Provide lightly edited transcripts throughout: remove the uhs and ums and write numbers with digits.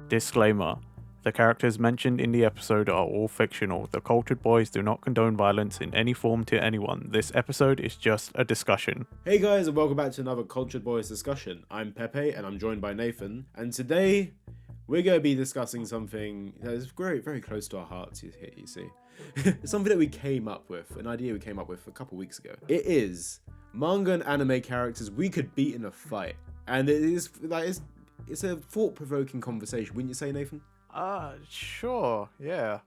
Disclaimer. The characters mentioned in the episode are all fictional. The Cultured Boys do not condone violence in any form to anyone. This episode is just a discussion. Hey guys, and welcome back to another Cultured Bois discussion. I'm Pepe, and I'm joined by Nathan. And today, we're going to be discussing something that is very, very close to our hearts, you see. It's something that we came up with, an idea we came up with a couple weeks ago. It is manga and anime characters we could beat in a fight. And it is, it's a thought-provoking conversation, wouldn't you say, Nathan? Sure, yeah.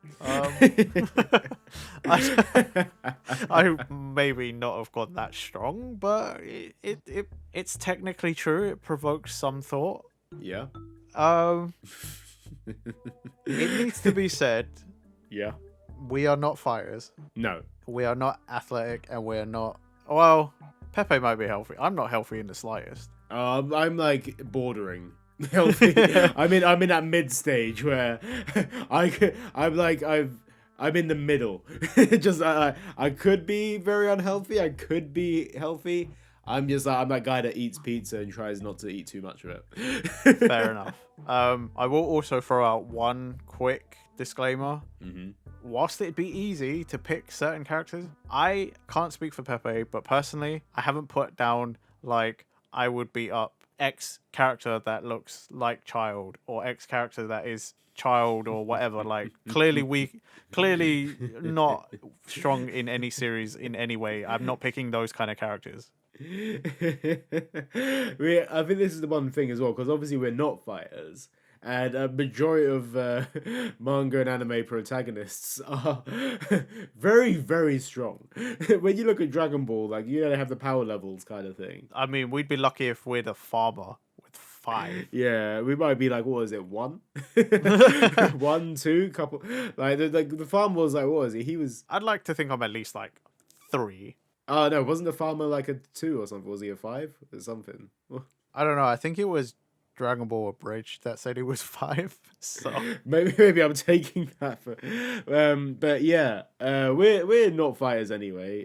I maybe not have gone that strong, but it's technically true. It provokes some thought. Yeah. It needs to be said, Yeah. we are not fighters. No. We are not athletic, and we're not... Well, Pepe might be healthy. I'm not healthy in the slightest. I'm like bordering healthy. I'm in that mid stage where I'm in the middle. Just I could be very unhealthy. I could be healthy. I'm that guy that eats pizza and tries not to eat too much of it. Fair enough. I will also throw out one quick disclaimer. Mm-hmm. Whilst it'd be easy to pick certain characters, I can't speak for Pepe, but personally, I haven't put down like I would beat up X character that looks like child or X character that is child or whatever. Like clearly not strong in any series in any way. I'm not picking those kind of characters. I think this is the one thing as well, because obviously we're not fighters. And a majority of manga and anime protagonists are very, very strong. When you look at Dragon Ball, like, you know, they have the power levels kind of thing. I mean, we'd be lucky if we're the farmer with 5. Yeah, we might be like, what was it, 1? 1, 2, couple. Like, the farmer was like, what was he? He was... I'd like to think I'm at least like 3. Oh, no, wasn't the farmer like a 2 or something? Was he a 5 or something? I don't know. I think it was Dragon Ball Abridged that said he was 5. So maybe I'm taking that for, but yeah, we're not fighters anyway.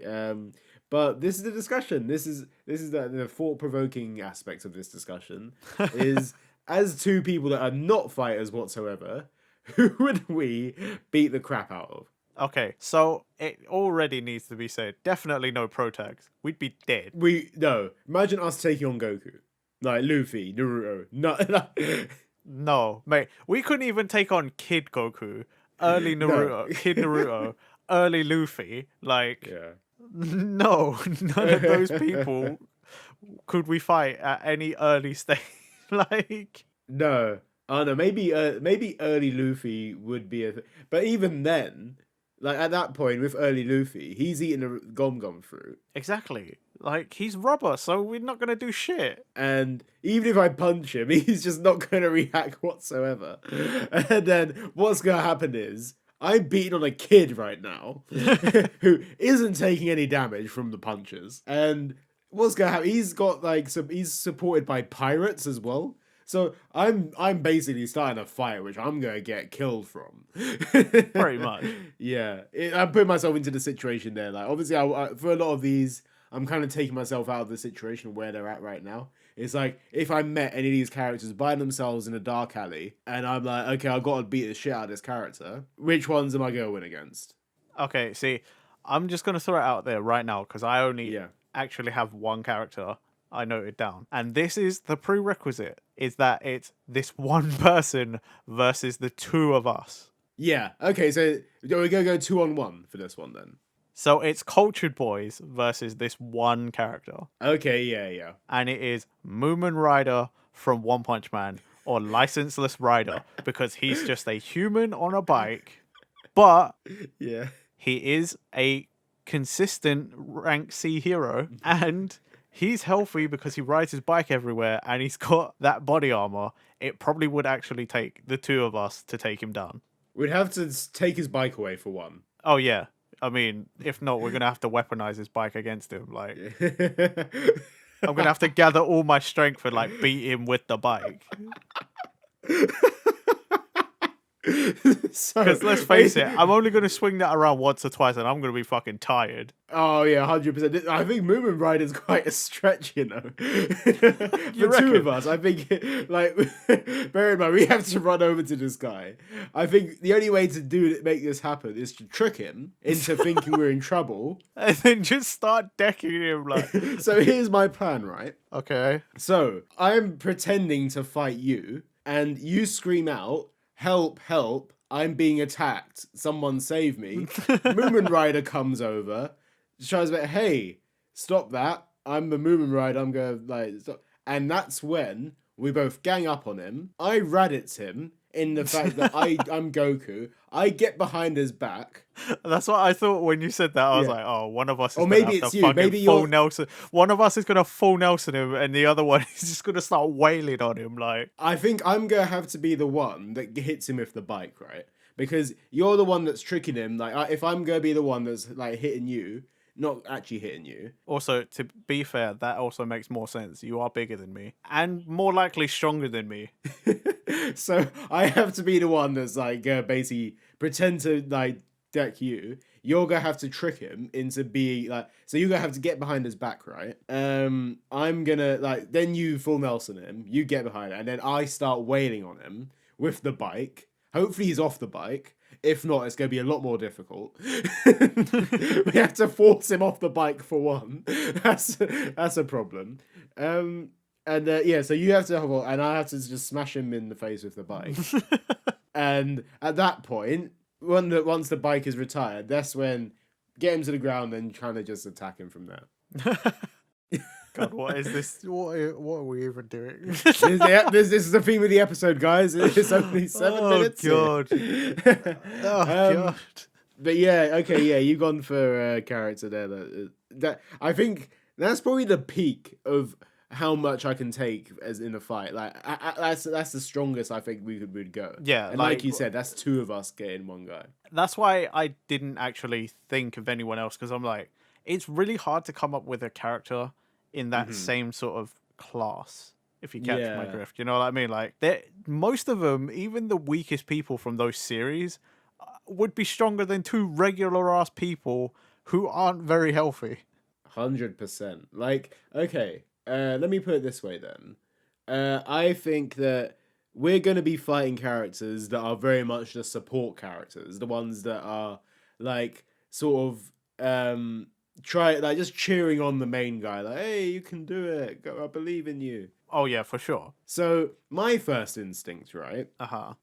But this is the discussion. This is the thought-provoking aspect of this discussion. Is as two people that are not fighters whatsoever, who would we beat the crap out of? okay, so it already needs to be said. Definitely no protags. We'd be dead. No. Imagine us taking on Goku. Like Luffy, Naruto. No, mate. We couldn't even take on Kid Goku, early Naruto, Kid Naruto, early Luffy. Like, Yeah. no, none of those people could we fight at any early stage. Like, No. Oh no, maybe early Luffy would be but even then, like at that point with early Luffy, he's eating a gum fruit. exactly. Like, he's rubber, so we're not gonna do shit. And even if I punch him, he's just not going to react whatsoever. And then what's going to happen is, I'm beating on a kid right now who isn't taking any damage from the punches. And what's going to happen? He's got like he's supported by pirates as well. So I'm basically starting a fight, which I'm going to get killed from. Pretty much. Yeah. I'm putting myself into the situation there. Like, obviously, for a lot of these, I'm kind of taking myself out of the situation where they're at right now. It's like, if I met any of these characters by themselves in a dark alley, and I'm like, okay, I've got to beat the shit out of this character, which ones am I going to win against? Okay, see, I'm just gonna throw it out there right now because I only actually have one character I noted down, and this is the prerequisite: is that it's this one person versus the 2 of us. Yeah. Okay, so we're going to go 2-on-1 for this one then. So it's Cultured Boys versus this one character. Okay, yeah. And it is Moomin Rider from One Punch Man, or Licenseless Rider, because he's just a human on a bike, but Yeah. he is a consistent rank C hero, and he's healthy because he rides his bike everywhere, and he's got that body armor. It probably would actually take the 2 of us to take him down. We'd have to take his bike away for one. Oh, yeah. I mean, if not, we're going to have to weaponize his bike against him. Like, I'm going to have to gather all my strength and, like, beat him with the bike. Because let's face it, I'm only going to swing that around once or twice and I'm going to be fucking tired. Oh yeah, 100%. I think Moomin Rider is quite a stretch, For two reckon? of us, I think, like, bear in mind, we have to run over to this guy. I think the only way to make this happen is to trick him into thinking we're in trouble. And then just start decking him like... So here's my plan, right? Okay. So I'm pretending to fight you, and you scream out, "Help, help, I'm being attacked. Someone save me." Moomin Rider comes over, tries to be, "Hey, stop that. I'm the Moomin Rider. I'm going to, stop." And that's when we both gang up on him. I Raditz him in the fact that I'm Goku. I get behind his back. That's what I thought when you said that. I was like, oh, one of us is Or going to maybe have it's to you. fucking Maybe full you're... Nelson. One of us is going to full Nelson him, and the other one is just going to start wailing on him. Like, I think I'm going to have to be the one that hits him with the bike, right? Because you're the one that's tricking him. Like, if I'm going to be the one that's, like, hitting you, not actually hitting you. Also, to be fair, that also makes more sense. You are bigger than me. And more likely stronger than me. So I have to be the one that's, like, basically pretend to, like, deck you. You're gonna have to trick him into being like, so you're gonna have to get behind his back, right? I'm gonna, like, then you full Nelson him, you get behind it, and then I start wailing on him with the bike. Hopefully he's off the bike. If not, it's gonna be a lot more difficult. We have to force him off the bike for one. That's a problem. And yeah, so you have to have, and I have to just smash him in the face with the bike. And at that point, once the bike is retired, that's when get him to the ground and kind of just attack him from there. God, what is this? What are we even doing? This is the theme of the episode, guys. It's only 7 minutes. God. Oh god. But yeah, okay, yeah, you've gone for a character there that I think that's probably the peak of how much I can take as in a fight. Like that's the strongest I think we would go. Yeah, and like you said, that's two of us getting one guy. That's why I didn't actually think of anyone else, because I'm like, it's really hard to come up with a character in that same sort of class. If you catch my drift, you know what I mean? Like, most of them, even the weakest people from those series, would be stronger than two regular ass people who aren't very healthy. 100%. Like, okay. Let me put it this way then. I think that we're going to be fighting characters that are very much the support characters. The ones that are, like, sort of, just cheering on the main guy. Like, hey, you can do it. Go, I believe in you. Oh, yeah, for sure. So, my first instinct, right?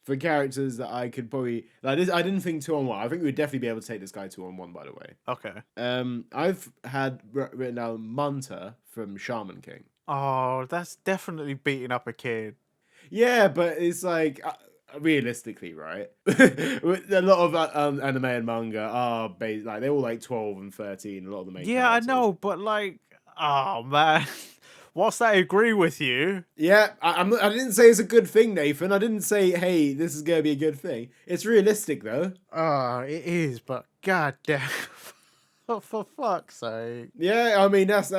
For characters that I could probably... Like, this, I didn't think 2-on-1. I think we'd definitely be able to take this guy 2-on-1, by the way. Okay. I've had written down Manta from Shaman King. Oh, that's definitely beating up a kid. Yeah, but it's like... realistically, right? A lot of anime and manga are based... Like, they're all like 12 and 13, a lot of the main characters. I know, but like... Oh, man... Whilst I agree with you... Yeah, I didn't say it's a good thing, Nathan. I didn't say, hey, this is going to be a good thing. It's realistic, though. It is, but goddamn... For fuck's sake. Yeah, I mean, that's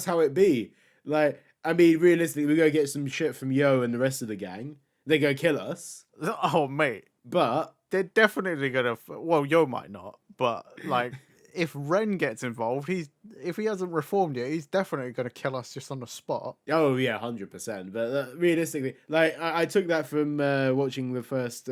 how it be. Like, I mean, realistically, we're going to get some shit from Yo and the rest of the gang. They're going to kill us. Oh, mate. But... They're definitely going to... Well, Yo might not, but, like... If Ren gets involved, if he hasn't reformed yet, he's definitely going to kill us just on the spot. Oh yeah, 100%. But realistically, like I took that from watching the first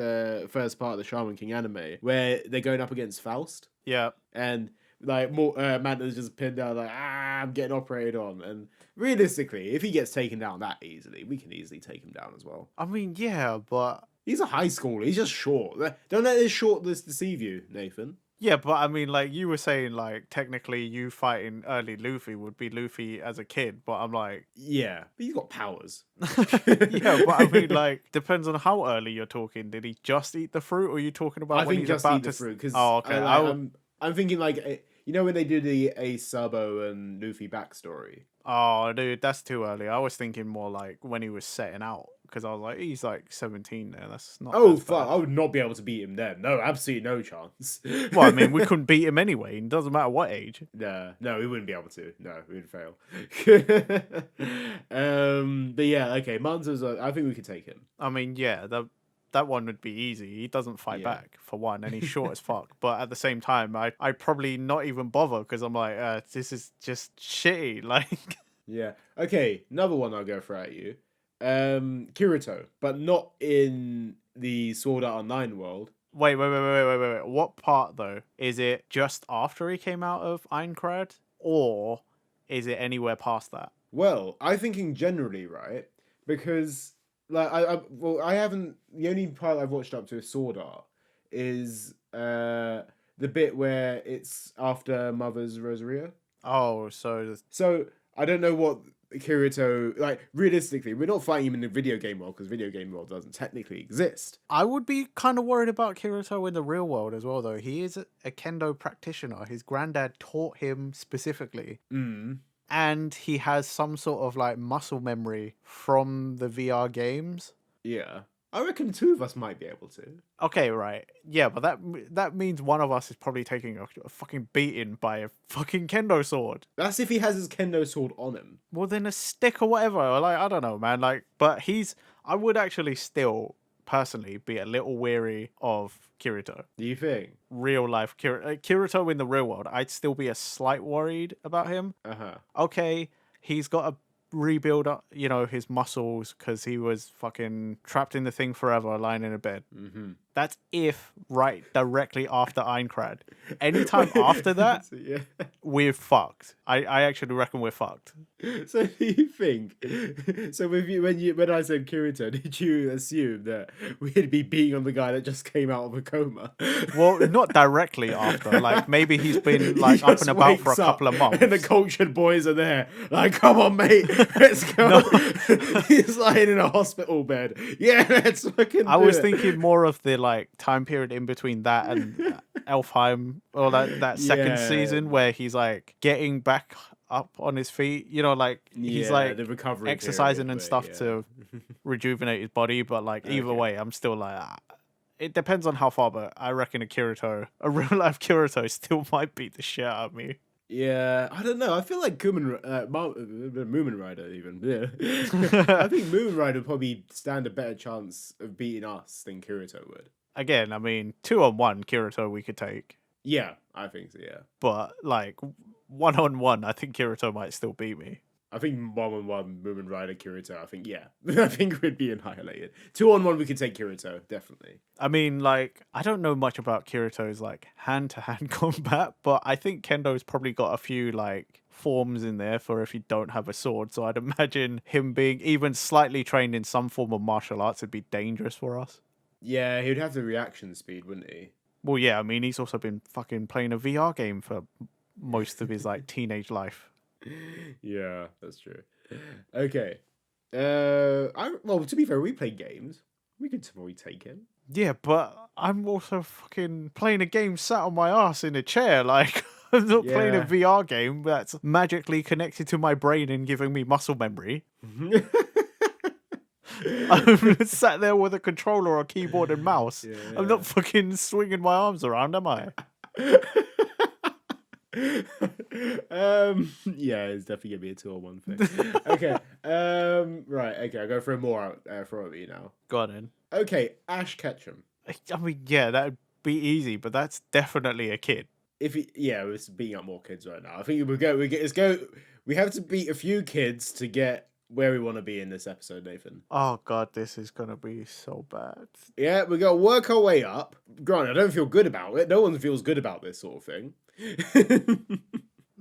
part of the Shaman King anime, where they're going up against Faust. Yeah, and like Manta's just pinned down, like I'm getting operated on. And realistically, if he gets taken down that easily, we can easily take him down as well. I mean, yeah, but he's a high schooler. He's just short. Don't let his shortness deceive you, Nathan. Yeah, but I mean, like, you were saying, like, technically you fighting early Luffy would be Luffy as a kid, but I'm like... Yeah, but he's got powers. Yeah, but I mean, like, depends on how early you're talking. Did he just eat the fruit, or are you talking about when he's about to... fruit, because... Oh, okay. I'm thinking, like, you know when they do the Sabo and Luffy backstory? Oh, dude, that's too early. I was thinking more, like, when he was setting out. Because I was like, he's like 17 there. That's not. Oh fuck! I would not be able to beat him then. No, absolutely no chance. Well, I mean, we couldn't beat him anyway. It doesn't matter what age. No, we wouldn't be able to. No, we would fail. But yeah, okay. Manta's. I think we could take him. I mean, yeah. that one would be easy. He doesn't fight Yeah. back, for one, and he's short as fuck. But at the same time, I'd probably not even bother because I'm like, this is just shitty. Like, Yeah. Okay, another one I'll go for at you. Kirito, but not in the Sword Art Online world. wait. What part though? Is it just after he came out of Aincrad, or is it anywhere past that? Well, I'm thinking generally, right? Because like I haven't. The only part I've watched up to Sword Art is the bit where it's after Mother's Rosaria. Oh, so So I don't know what Kirito like. Realistically, we're not fighting him in the video game world because video game world doesn't technically exist. I would be kind of worried about Kirito in the real world as well, though. He is a kendo practitioner. His granddad taught him specifically. Mm. And he has some sort of like muscle memory from the VR games. Yeah, I reckon two of us might be able to. Okay, right. Yeah, but that means one of us is probably taking a fucking beating by a fucking kendo sword. That's if he has his kendo sword on him. Well, then a stick or whatever. Like, I don't know, man. Like, but I would actually still personally be a little weary of Kirito. Do you think? Real life Kirito in the real world, I'd still be a slight worried about him. Okay, he's got to rebuild his muscles because he was fucking trapped in the thing forever, lying in a bed. Mm-hmm. That's if right directly after Aincrad. Anytime after that, Yeah. we're fucked. I actually reckon we're fucked. So do you think? So when I said Kirito, did you assume that we'd be beating on the guy that just came out of a coma? Well, not directly after. Like maybe he's been like He up just and about for a wakes couple up of months. and the Cultured Bois are there. Like, come on, mate, let's go. He's lying in a hospital bed. Yeah, let's fucking. I was thinking more of the like time period in between that and Elfheim, or that second season where he's like getting back up on his feet. Like he's like the recovery exercising period, and stuff to rejuvenate his body. But like either way, I'm still like. It depends on how far, but I reckon a real life Kirito still might beat the shit out of me. Yeah, I don't know. I feel like Moomin Rider even. Yeah. I think Moomin Rider would probably stand a better chance of beating us than Kirito would. Again, I mean, 2-on-1 Kirito we could take. Yeah, I think so, yeah. But like 1-on-1, I think Kirito might still beat me. I think 1-on-1 Moomin Rider Kirito, I think, yeah. I think we'd be annihilated. 2-on-1 we could take Kirito, definitely. I mean, like, I don't know much about Kirito's like hand-to-hand combat, but I think Kendo's probably got a few like forms in there for if you don't have a sword. So I'd imagine him being even slightly trained in some form of martial arts would be dangerous for us. Yeah, he would have the reaction speed, wouldn't he? Well, yeah, I mean, he's also been fucking playing a VR game for most of his like teenage life. Yeah, that's true. Okay. Well, to be fair, we play games. We could probably take him. Yeah, but I'm also fucking playing a game sat on my ass in a chair. Like, I'm not playing a Yeah. VR game that's magically connected to my brain and giving me muscle memory. I'm sat there with a controller or keyboard and mouse. Yeah. I'm not fucking swinging my arms around, am I? Yeah, it's definitely gonna be a 2-on-1 thing. Okay. Right. Okay, I'll go for more out for you now. Go on in. Okay, Ash Ketchum. I mean, yeah, that'd be easy, but that's definitely a kid. We're beating up more kids right now. I think let's go. We have to beat a few kids to get where we want to be in this episode, Nathan. Oh god, this is gonna be so bad. Yeah, we gotta work our way up. Granted, I don't feel good about it. No one feels good about this sort of thing.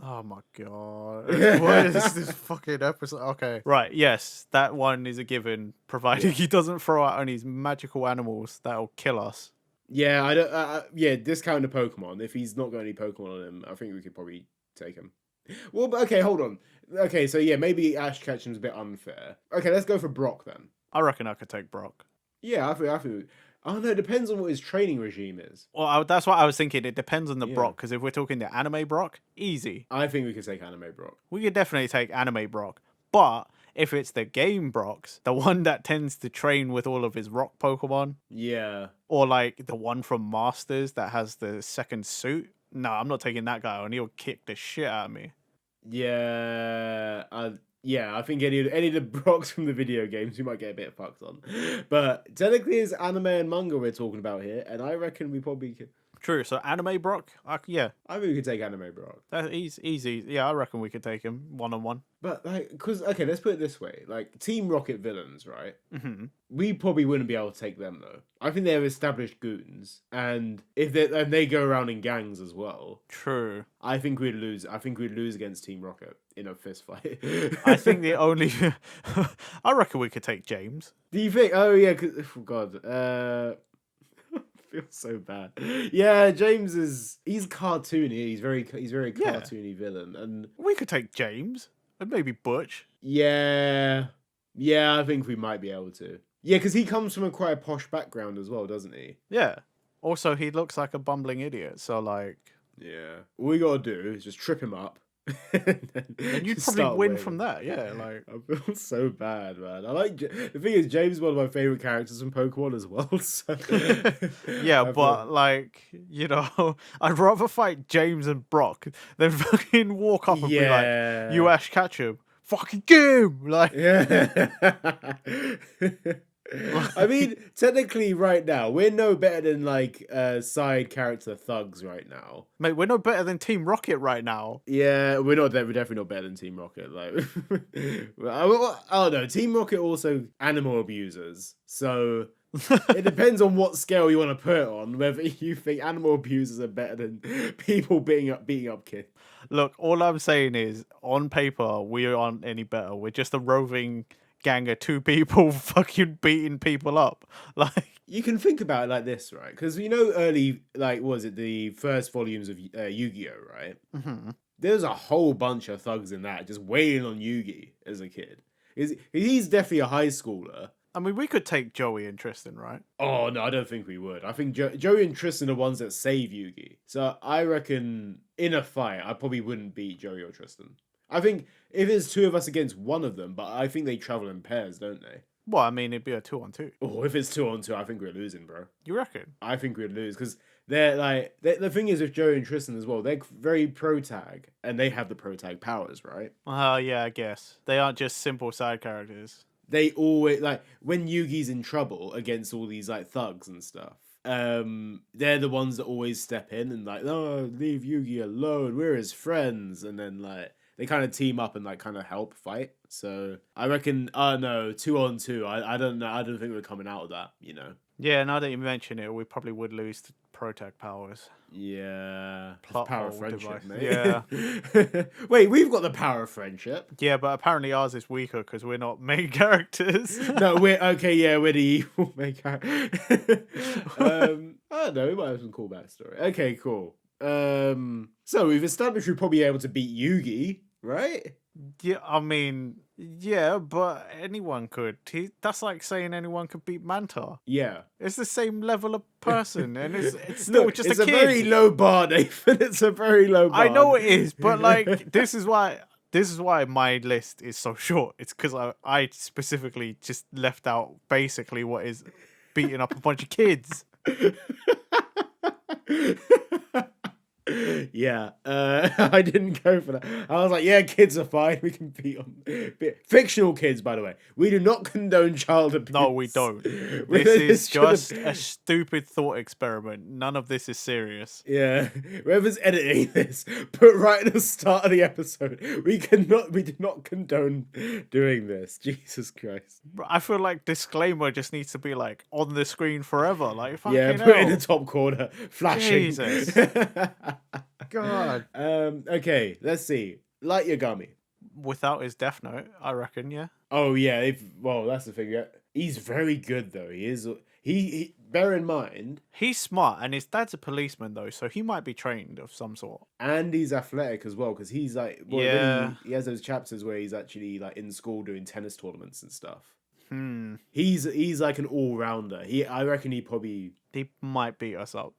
Oh my god. What is this fucking episode? Okay. Right, yes, that one is a given, provided he doesn't throw out any magical animals that'll kill us. Yeah, I don't. Yeah, discount the Pokemon. If he's not got any Pokemon on him, I think we could probably take him. Well, but okay, hold on. Okay, so yeah, maybe Ash Ketchum's a bit unfair. Okay, let's go for Brock then. I reckon I could take Brock. Yeah, I think. Oh no, it depends on what his training regime is. Well, that's what I was thinking. It depends on the Yeah. Brock, because if we're talking the anime Brock, easy. I think we could take Anime Brock. We could definitely take anime Brock. But if it's the game Brocks, the one that tends to train with all of his rock Pokemon, Yeah. or like the one from Masters that has the second suit, no, I'm not taking that guy on. He'll kick the shit out of me. Yeah. Yeah, I think any of the Brocks from the video games we might get a bit fucked on. But technically it's anime and manga we're talking about here, and I reckon we probably could, True. So anime Brock, yeah, I think we could take anime Brock. he's easy. Yeah, I reckon we could take him 1-on-1. But like, because okay, let's put it this way: like Team Rocket villains, right? Mm-hmm. We probably wouldn't be able to take them though. I think they're established goons, and if they go around in gangs as well, True. I think we'd lose. I think we'd lose against Team Rocket in a fist fight. I think the only, I reckon we could take James. Do you think? Oh yeah, oh god. I feel so bad. Yeah, James he's cartoony. He's very Yeah. cartoony villain, and We could take James and maybe Butch. yeah, I think we might be able to. Yeah, because he comes from a quite a posh background as well, doesn't he? Yeah. Also, he looks like a bumbling idiot. So like, Yeah. All we gotta do is just trip him up. and you'd probably win from that. Yeah. Like, I feel so bad, man. I like the thing is James is one of my favorite characters from Pokemon as well. So yeah, I but like, you know, I'd rather fight James and Brock than fucking walk up and be like, "You Ash Ketchum, fucking game!" Like, yeah. I mean, technically, right now we're no better than like side character thugs right now. mate, we're no better than Team Rocket right now. Yeah, we're not. We're definitely not better than Team Rocket. Like, I don't know. Team Rocket also animal abusers, so it depends on what scale you want to put it on. Whether you think animal abusers are better than people beating up kids. Look, all I'm saying is, on paper, we aren't any better. We're just a roving gang of 2 people fucking beating people up. Like, You can think about it like this, right? Because you know, early like was it the first volumes of Yu-Gi-Oh, right? mhm. There's a whole bunch of thugs in that just waiting on Yugi as a kid. He's definitely a high schooler. I mean, we could take Joey and Tristan, right? Oh no, I don't think we would. I think Joey and Tristan are ones that save Yugi. So I reckon in a fight, I probably wouldn't beat Joey or Tristan. I think if it's 2 of us against one of them, but I think they travel in pairs, don't they? Well, I mean, it'd be a 2-on-2. Oh, if it's 2-on-2, I think we're losing, bro. You reckon? I think we'd lose because they're like the thing is with Joey and Tristan as well. They're very pro tag, and they have the pro tag powers, right? Yeah, I guess. They aren't just simple side characters. They always like when Yugi's in trouble against all these like thugs and stuff. They're the ones that always step in and like, oh, leave Yugi alone. We're his friends, and then like they kind of team up and like kind of help fight. So I reckon, no, 2-on-2. I don't know. I don't think we're coming out of that. You know. Yeah, now that you mention it, we probably would lose to Protag powers. Yeah, Plot power of hole friendship, device. mate. Yeah. Wait, we've got the power of friendship. Yeah, but apparently ours is weaker because we're not main characters. No, we're okay. Yeah, we're the evil main character. I don't know. We might have some cool backstory. Okay, cool. So we've established we're probably able to beat Yugi, right? Yeah, I mean, yeah, but anyone could. That's like saying anyone could beat Manta. Yeah. It's the same level of person, and it's still Look, just it's a a kid. very low bar, Nathan. It's a very low bar. I know it is, but like this is why my list is so short. It's because I specifically just left out basically what is beating up a bunch of kids. Yeah, I didn't go for that. I was like, yeah, kids are fine. We can beat them. Fictional kids, by the way. We do not condone child abuse. No, we don't. This is just a stupid thought experiment. None of this is serious. Yeah, whoever's editing this, put right at the start of the episode. We do not condone doing this. Jesus Christ. I feel like disclaimer just needs to be like on the screen forever. Like, Yeah, fucking put it in hell. the top corner, flashing. Jesus. God. Okay, let's see. Light Yagami. Without his death note, I reckon, yeah. Oh yeah, well that's the thing. Yeah, he's very good though. He is. He bear in mind, He's smart, and his dad's a policeman though, so he might be trained of some sort. and he's athletic as well because he's like, well, Yeah. he has those chapters where he's actually like in school doing tennis tournaments and stuff. Hmm. He's like an all rounder. I reckon He might beat us up.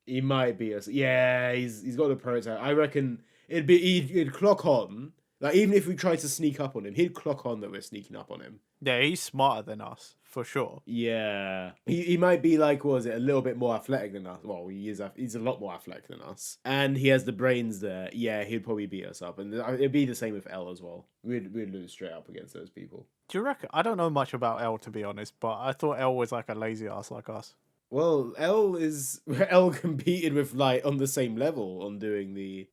he might be us. Yeah, he's got the prototype. I reckon it'd clock on. Like, even if we tried to sneak up on him, he'd clock on that we're sneaking up on him. Yeah, he's smarter than us, for sure. Yeah. He might be like, what was it, a little bit more athletic than us. Well, he's a lot more athletic than us. And he has the brains there. Yeah, he'd probably beat us up. And it'd be the same with L as well. We'd lose straight up against those people. Do you reckon? I don't know much about L, to be honest, but I thought L was like a lazy ass like us. Well, L competed with like on the same level on doing the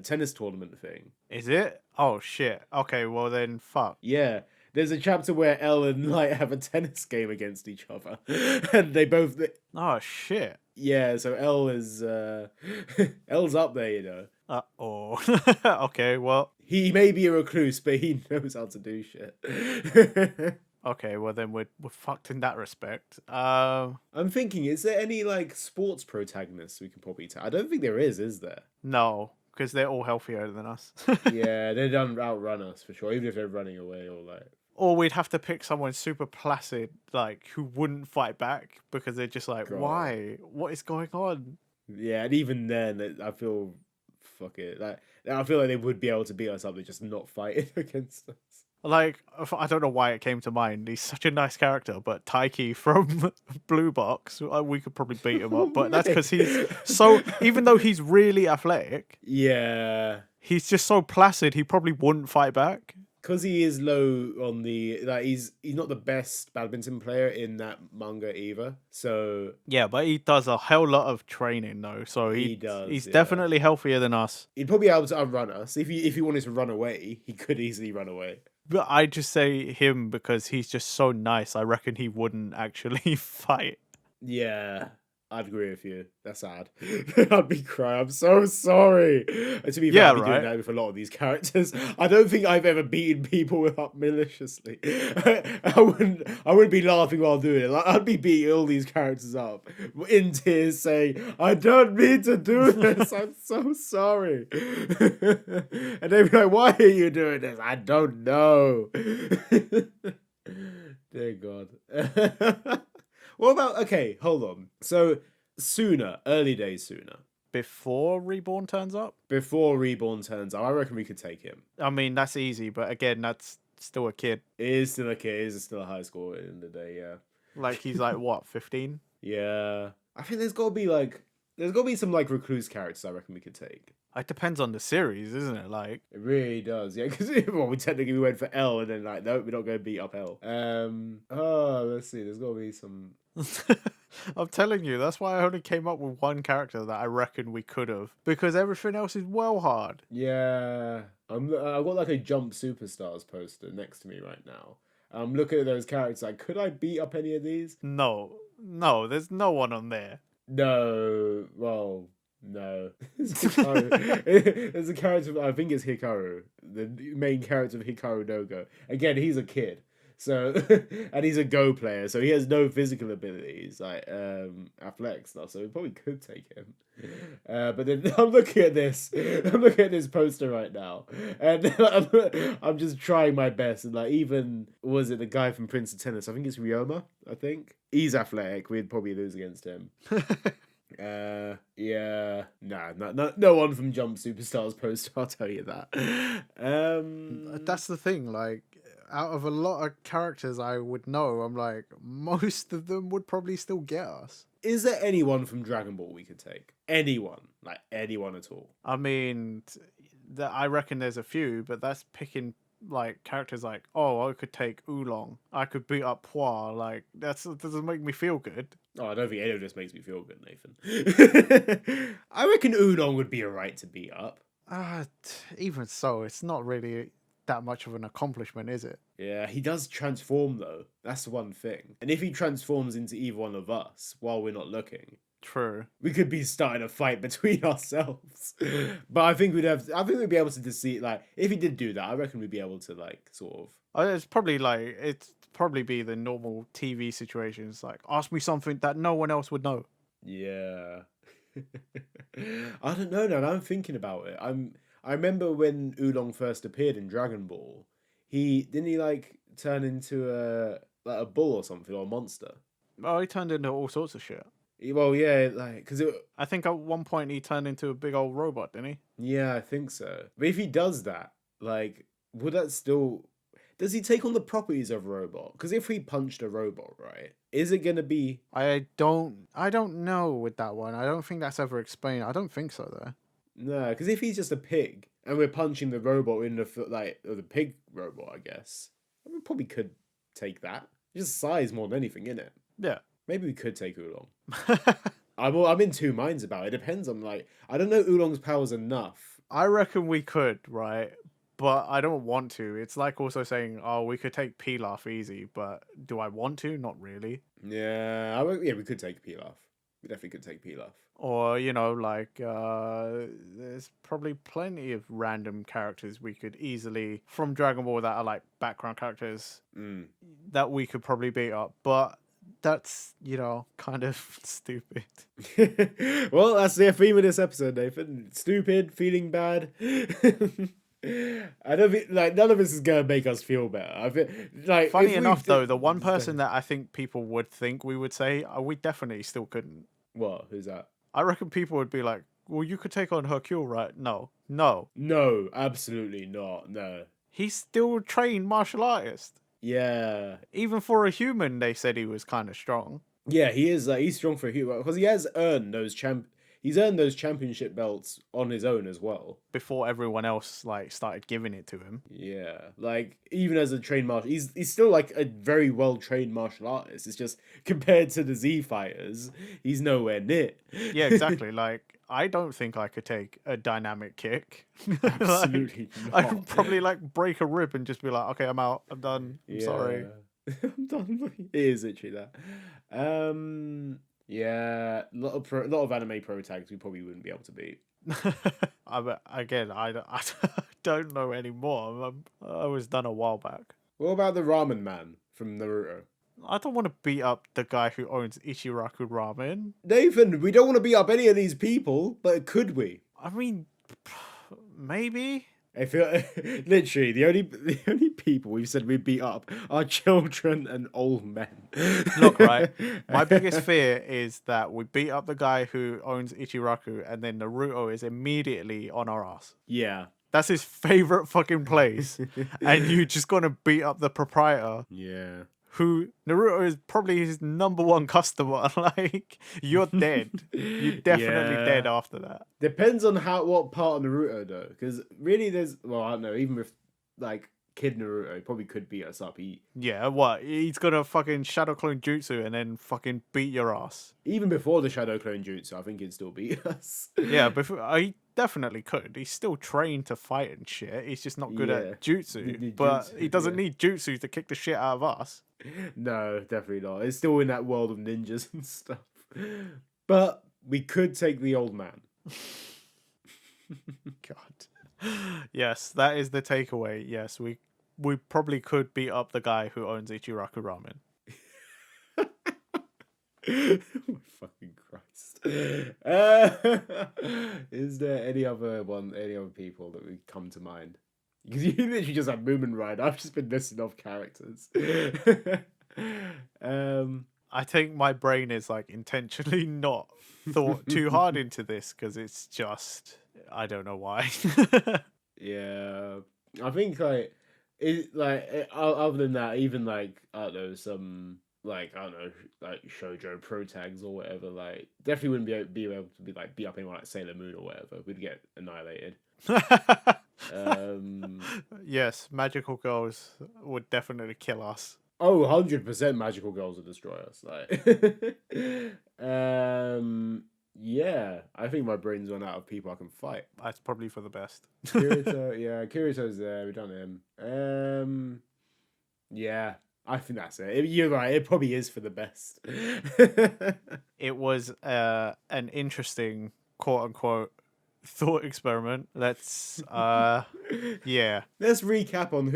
tennis tournament thing. Is it? Oh, shit. Okay, well then, fuck. Yeah. There's a chapter where Elle and Light have a tennis game against each other. And they both... Oh, shit. Yeah, so Elle is... Elle's up there, you know. Uh-oh. Okay, well... He may be a recluse, but he knows how to do shit. Okay, well then we're fucked in that respect. I'm thinking, is there any, like, sports protagonists we can probably I don't think there is there? No, because they're all healthier than us. Yeah, they don't outrun us, for sure, even if they're running away or, like... Or we'd have to pick someone super placid, like, who wouldn't fight back, because they're just like, God. why? What is going on? Yeah, and even then, I feel... Fuck it. Like, I feel like they would be able to beat us up, they're just not fighting against us. Like, I don't know why it came to mind. He's such a nice character, but Taiki from Blue Box, we could probably beat him up. But that's because he's so... Even though he's really athletic... Yeah. He's just so placid, he probably wouldn't fight back. Because he is low on the... Like, he's not the best badminton player in that manga either. So... Yeah, but he does a hell lot of training, though. So he does, he's yeah. definitely healthier than us. He'd probably be able to outrun us. If he wanted to run away, he could easily run away. But I just say him because he's just so nice. I reckon he wouldn't actually fight. Yeah, I'd agree with you. That's sad. I'd be crying. I'm so sorry. And to be fair, I'd be doing that with a lot of these characters. I don't think I've ever beaten people up maliciously. I wouldn't be laughing while doing it. Like, I'd be beating all these characters up in tears, saying, "I don't mean to do this. I'm so sorry." And they'd be like, "Why are you doing this?" "I don't know." Dear God. What about... Okay, hold on. So, early days Suna. Before Reborn turns up? Before Reborn turns up, I reckon we could take him. I mean, that's easy, but again, that's still a kid. It is still a kid. It is still a high school at the end of the day, yeah. Like, he's like, what, 15? Yeah. I think there's got to be some, like, recluse characters I reckon we could take. It depends on the series, isn't it? Like, it really does, yeah. Because we went for L, and then like, no, we're not going to beat up L. Let's see. There's got to be some. I'm telling you, that's why I only came up with one character that I reckon we could have, because everything else is well hard. Yeah, I've got like a Jump Superstars poster next to me right now. I'm looking at those characters. Like, could I beat up any of these? No, there's no one on there. No, well. No. There's a character, I think it's Hikaru, the main character of Hikaru no Go. Again, he's a kid. So, and he's a Go player, so he has no physical abilities, like athletic stuff, so we probably could take him. But then I'm looking at this poster right now, and I'm just trying my best, and like, even, was it the guy from Prince of Tennis? I think it's Ryoma, I think. He's athletic, we'd probably lose against him. Yeah, no one from Jump Superstars poster, I'll tell you that. That's the thing, like, out of a lot of characters I would know, I'm like, most of them would probably still get us. Is there anyone from Dragon Ball we could take? Anyone, like anyone at all? I mean, I reckon there's a few, but that's picking like characters like, oh, I could take Oolong, I could beat up Poir. Like, that doesn't make me feel good. Oh, I don't think any of this makes me feel good, Nathan. I reckon Oolong would be alright to beat up. Even so, it's not really that much of an accomplishment, is it? Yeah, he does transform though. That's the one thing. And if he transforms into either one of us while we're not looking, true, we could be starting a fight between ourselves. But I think we'd be able to deceive. Like, if he did do that, I reckon we'd be able to, like, sort of. It's probably be the normal TV situations. Like, ask me something that no one else would know. Yeah. I don't know now. I'm thinking about it. I remember when Oolong first appeared in Dragon Ball. He like turn into a bull or something, or a monster. Oh, he turned into all sorts of shit. Well, yeah, like, I think at one point he turned into a big old robot, didn't he? Yeah, I think so. But if he does that, like, would that still... Does he take on the properties of a robot? Because if we punched a robot, right, is it going to be... I don't know with that one. I don't think that's ever explained. I don't think so though. No, because if he's just a pig and we're punching the robot in the foot, like, or the pig robot, I guess, we probably could take that. Just size more than anything, innit? Yeah. Maybe we could take Oolong. I'm in two minds about it. It depends on, like, I don't know Oolong's powers enough. I reckon we could, right? But I don't want to. It's like also saying, oh, we could take Pilaf easy, but do I want to? Not really. Yeah, we could take Pilaf. We definitely could take Pilaf. Or, like, there's probably plenty of random characters we could easily, from Dragon Ball, that are like background characters, that we could probably beat up. But that's, kind of stupid. Well, that's the theme of this episode, Nathan. Stupid, feeling bad. I don't think, like, none of this is gonna make us feel better. I feel, like, Funny enough, though, the one person that I think people would think we would say, we definitely still couldn't. What? Who's that? I reckon people would be like, well, you could take on Hercule, right? No. No, absolutely not. No. He's still a trained martial artist. Yeah. Even for a human, they said he was kind of strong. Yeah, he is. He's strong for a human because he has earned those He's earned those championship belts on his own as well. Before everyone else started giving it to him. Yeah, like even as a trained martial, he's still like a very well trained martial artist. It's just compared to the Z fighters, he's nowhere near. Yeah, exactly. Like I don't think I could take a dynamic kick. Absolutely not. I'd probably break a rib and just be like, okay, I'm out. I'm done. I'm sorry. I'm done. It is literally that. Yeah, a lot of anime pro tags we probably wouldn't be able to beat. I don't know anymore. I was done a while back. What about the ramen man from Naruto? I don't want to beat up the guy who owns Ichiraku Ramen. Nathan, we don't want to beat up any of these people, but could we? I mean, maybe. I feel literally the only people we've said we beat up are children and old men. Look, right. My biggest fear is that we beat up the guy who owns Ichiraku, and then Naruto is immediately on our ass. Yeah, that's his favorite fucking place, and you just gonna beat up the proprietor. Yeah. Who Naruto is probably his number one customer. Like, you're dead. You're definitely dead after that. Depends on what part of Naruto though, because really I don't know. Even with like Kid Naruto, he probably could beat us up. He's gonna fucking Shadow Clone Jutsu and then fucking beat your ass. Even before the Shadow Clone Jutsu, I think he'd still beat us. Yeah, he definitely could. He's still trained to fight and shit. He's just not good at jutsu. But he doesn't need jutsu to kick the shit out of us. No, definitely not. It's still in that world of ninjas and stuff. But we could take the old man. God. Yes, that is the takeaway. Yes, we probably could beat up the guy who owns Ichiraku Ramen. Oh my fucking Christ. Is there any other people that would come to mind? Because you literally just had Moomin Rider. I've just been listing off characters. I think my brain is intentionally not thought too hard into this because it's just, I don't know why. Yeah, I think other than that, even I don't know, some shoujo pro tags or whatever, definitely wouldn't be able to beat up anyone like Sailor Moon or whatever. We'd get annihilated. Yes, magical girls would definitely kill us. Oh, 100% magical girls would destroy us. Yeah, I think my brain's run out of people I can fight. That's probably for the best. Kirito's there. We've done him. Yeah, I think that's it. You're right. It probably is for the best. It was an interesting, quote unquote, thought experiment. Let's Let's recap on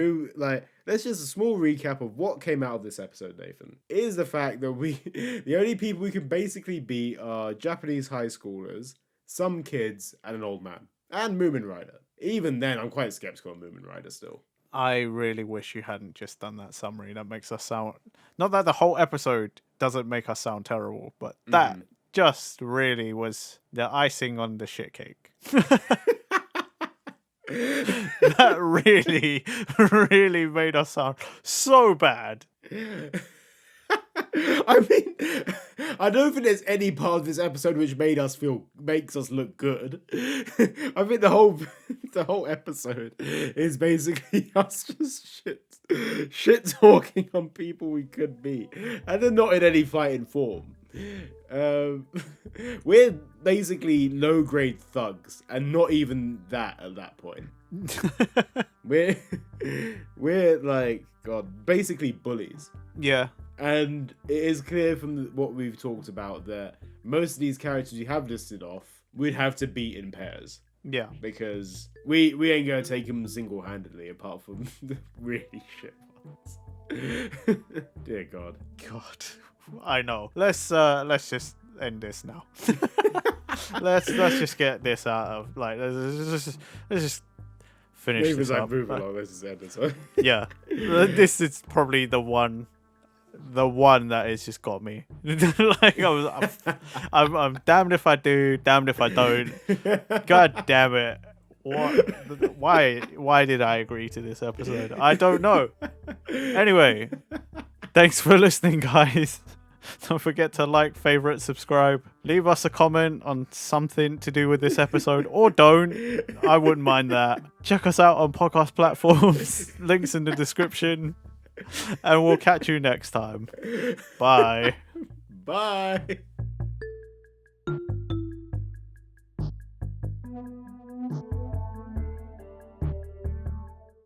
let's just a small recap of what came out of this episode, Nathan. Is the fact that the only people we can basically beat are Japanese high schoolers, some kids, and an old man. And Moomin Rider. Even then, I'm quite skeptical of Moomin Rider still. I really wish you hadn't just done that summary. That makes us sound... Not that the whole episode doesn't make us sound terrible, but that just really was the icing on the shit cake. That really, really made us sound so bad. I mean, I don't think there's any part of this episode which makes us look good. I think the whole episode is basically us just shit talking on people we could be, and they're not in any fighting form. We're basically low grade thugs, and not even that at that point. we're like, God, basically bullies. Yeah. And it is clear from what we've talked about that most of these characters you have listed off, we'd have to beat in pairs. Yeah. Because we ain't gonna take them single-handedly, apart from the really shit ones. Dear God. God. I know. Let's just end this now. let's just get this out of let's just finish Maybe this up. Move along. Let's just end this one. Yeah. This is probably the one that has just got me. Like I'm damned if I do, damned if I don't. God damn it. Why did I agree to this episode? I don't know. Anyway, thanks for listening, guys. Don't forget to like, favorite, subscribe. Leave us a comment on something to do with this episode, or don't. I wouldn't mind that. Check us out on podcast platforms. Links in the description. And we'll catch you next time. Bye. Bye.